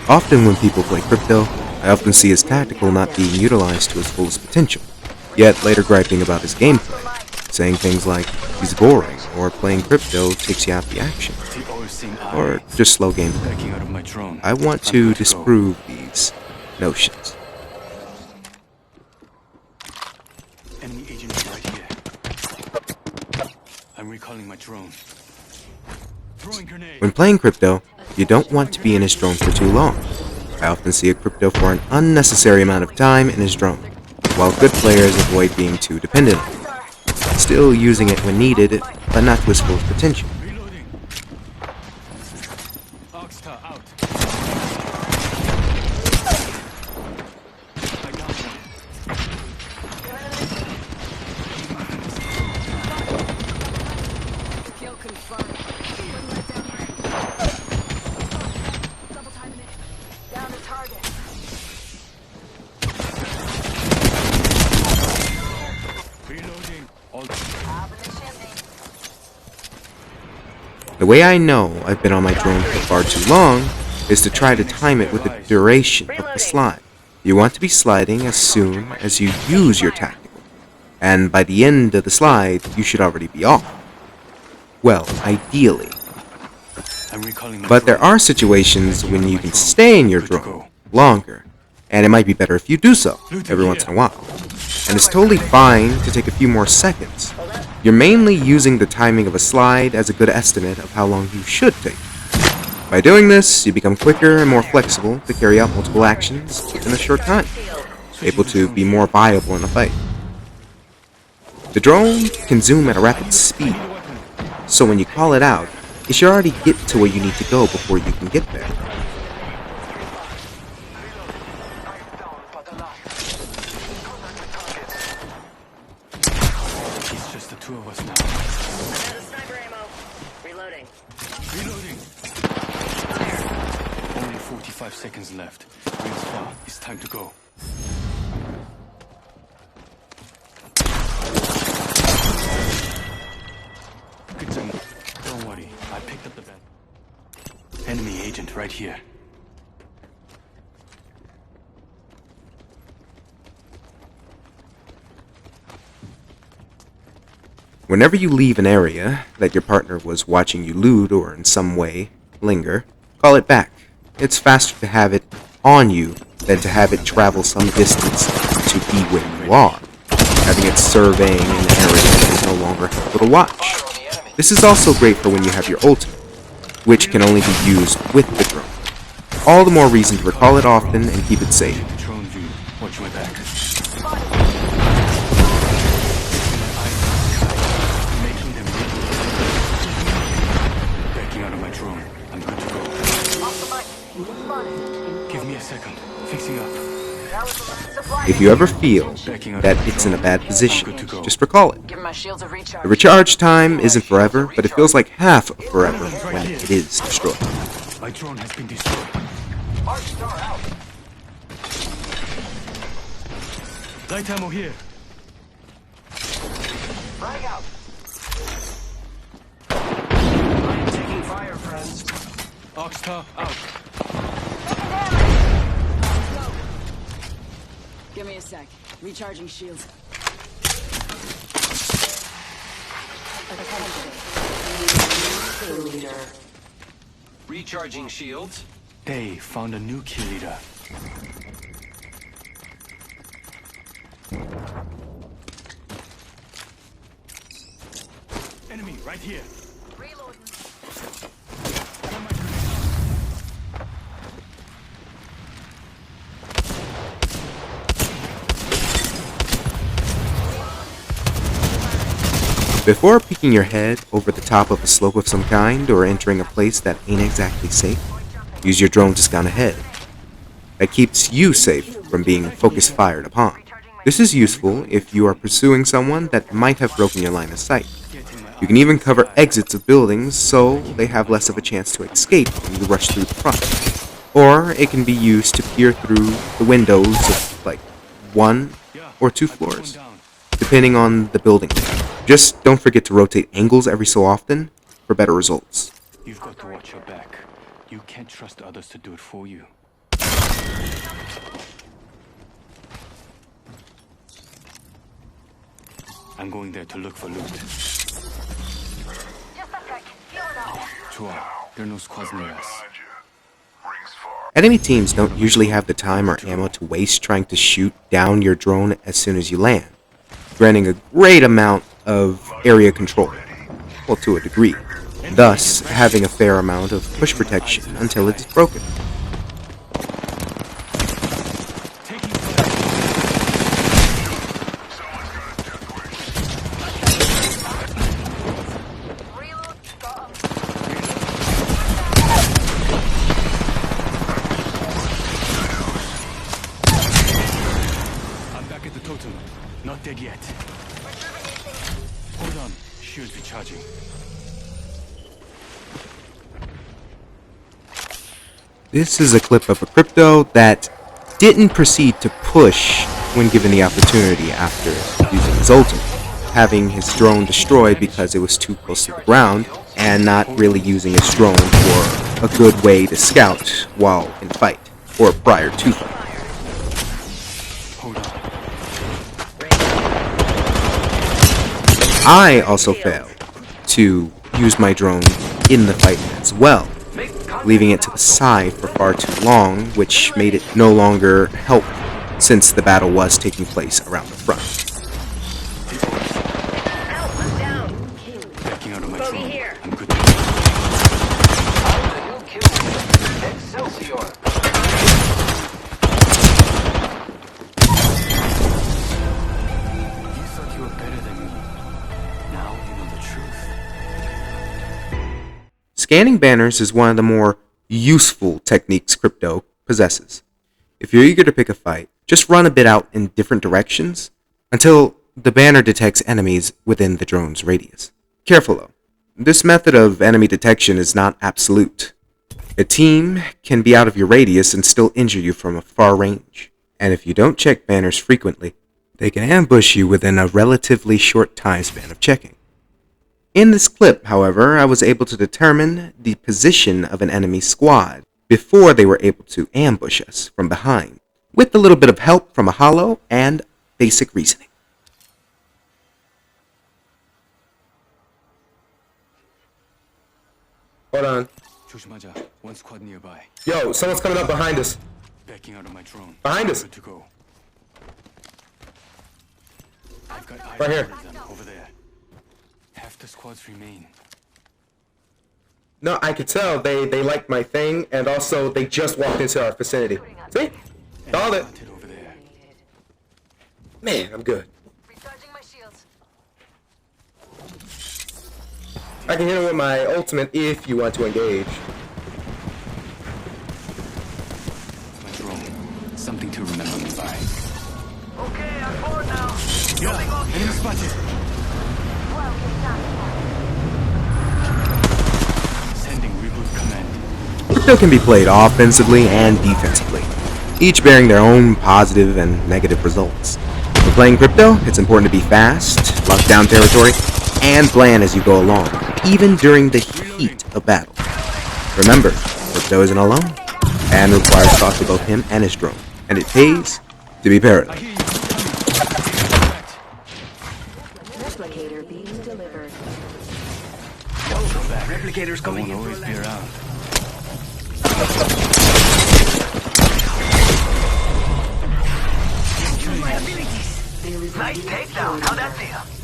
Often when people play crypto, I often see his tactical not being utilized to its fullest potential, yet later griping about his gameplay, saying things like, he's boring, or playing crypto takes you out the action, or just slow gameplay. I want to disprove these notions. Enemy agent right here. I'm recalling my drone. Throwing grenade. When playing crypto, you don't want to be in his drone for too long. I often see a crypto for an unnecessary amount of time in his drone, while good players avoid being too dependent on it, still using it when needed, but not to its full potential. Reloading. Oxtar out. I got one. Kill confirmed. Double timing it. Down to target. Reloading. All The way I know I've been on my drone for far too long is to try to time it with the duration of the slide. You want to be sliding as soon as you use your tactical, and by the end of the slide, you should already be off. Well, ideally. I'm recalling my But there drone. are situations when you can stay in your drone longer, and it might be better if you do so every once in a while. And it's totally fine to take a few more seconds. You're mainly using the timing of a slide as a good estimate of how long you should take. By doing this, you become quicker and more flexible to carry out multiple actions within a short time, able to be more viable in a fight. The drone can zoom at a rapid speed, so when you call it out, it should already get to where you need to go before you can get there. It's just the two of us now. Out of sniper ammo. Reloading. Reloading. Only 45 seconds left. Rings far. It's time to go. Good thing. Don't worry. I picked up the bed. Enemy agent right here. Whenever you leave an area that your partner was watching you loot or in some way linger, call it back. It's faster to have it on you than to have it travel some distance to be where you are. Having it surveying an area is no longer helpful to watch. This is also great for when you have your ultimate, which can only be used with the drone. All the more reason to recall it often and keep it safe. Drone view. Watch my back. Making them reload. Backing out of my drone. I'm good to go. Off the mic. Spotted. Give me a second. Fixing up. Supply. If you ever feel that it's in a bad position, just recall it. Give my shields a recharge. The recharge time isn't forever, but it feels like half of forever when it is destroyed. My drone has been destroyed. Star out. Light ammo here. Frag out. I am taking fire, friends. Oxtar out. Give me a sec. Recharging shields. Recharging shields. They found a new kill leader. Enemy right here. Reloading. Before peeking your head over the top of a slope of some kind or entering a place that ain't exactly safe, use your drone to scout ahead. That keeps you safe from being focus fired upon. This is useful if you are pursuing someone that might have broken your line of sight. You can even cover exits of buildings so they have less of a chance to escape when you rush through the front. Or it can be used to peer through the windows of like 1 or 2 floors, depending on the building. Just don't forget to rotate angles every so often for better results. You've got to watch your back. You can't trust others to do it for you. I'm going there to look for loot. Just a sec. Healing up. 좋아. There are no squads near us. Enemy teams don't usually have the time or ammo to waste trying to shoot down your drone as soon as you land, granting a great amount of area control, well, to a degree, thus having a fair amount of push protection until it's broken. Reload. Got 'em. I'm back at the totem. Not dead yet. Hold on. Shields recharging. This is a clip of a crypto that didn't proceed to push when given the opportunity after using his ultimate, having his drone destroyed because it was too close to the ground, and not really using his drone for a good way to scout while in fight, or prior to fight. Hold on. I also failed to use my drone in the fight as well, leaving it to the side for far too long, which made it no longer help since the battle was taking place around the front. Backing out of my drone. I'm good to You thought you were better than me. Now you know the truth. Scanning banners is one of the more useful techniques crypto possesses. If you're eager to pick a fight, just run a bit out in different directions until the banner detects enemies within the drone's radius. Careful though, this method of enemy detection is not absolute. A team can be out of your radius and still injure you from a far range, and if you don't check banners frequently, they can ambush you within a relatively short time span of checking. In this clip, however, I was able to determine the position of an enemy squad before they were able to ambush us from behind, with a little bit of help from a holo and basic reasoning. Hold on. 조심하자. One squad nearby. Yo, someone's coming up behind us. Backing out of my drone. Behind us. Good to go. I've got eyes Right here. on them over there. Half the squads remain. No, I could tell they liked my thing, and also they just walked into our vicinity. See? Called it. Spotted over there. Man, I'm good. Recharging my shields. I can hit him with my ultimate if you want to engage. My drone. Something to remember me by. Okay, I'm bored now. Yeah, enemy spotted. Well, get down. Sending reboot command. Crypto can be played offensively and defensively, each bearing their own positive and negative results. When playing crypto, it's important to be fast, lock down territory, and plan as you go along, even during the heat of battle. Remember, crypto isn't alone, and requires thought to both him and his drone, and it pays to be paranoid. Replicator being delivered. Replicators coming in. Always be around. Nice takedown. How'd that feel?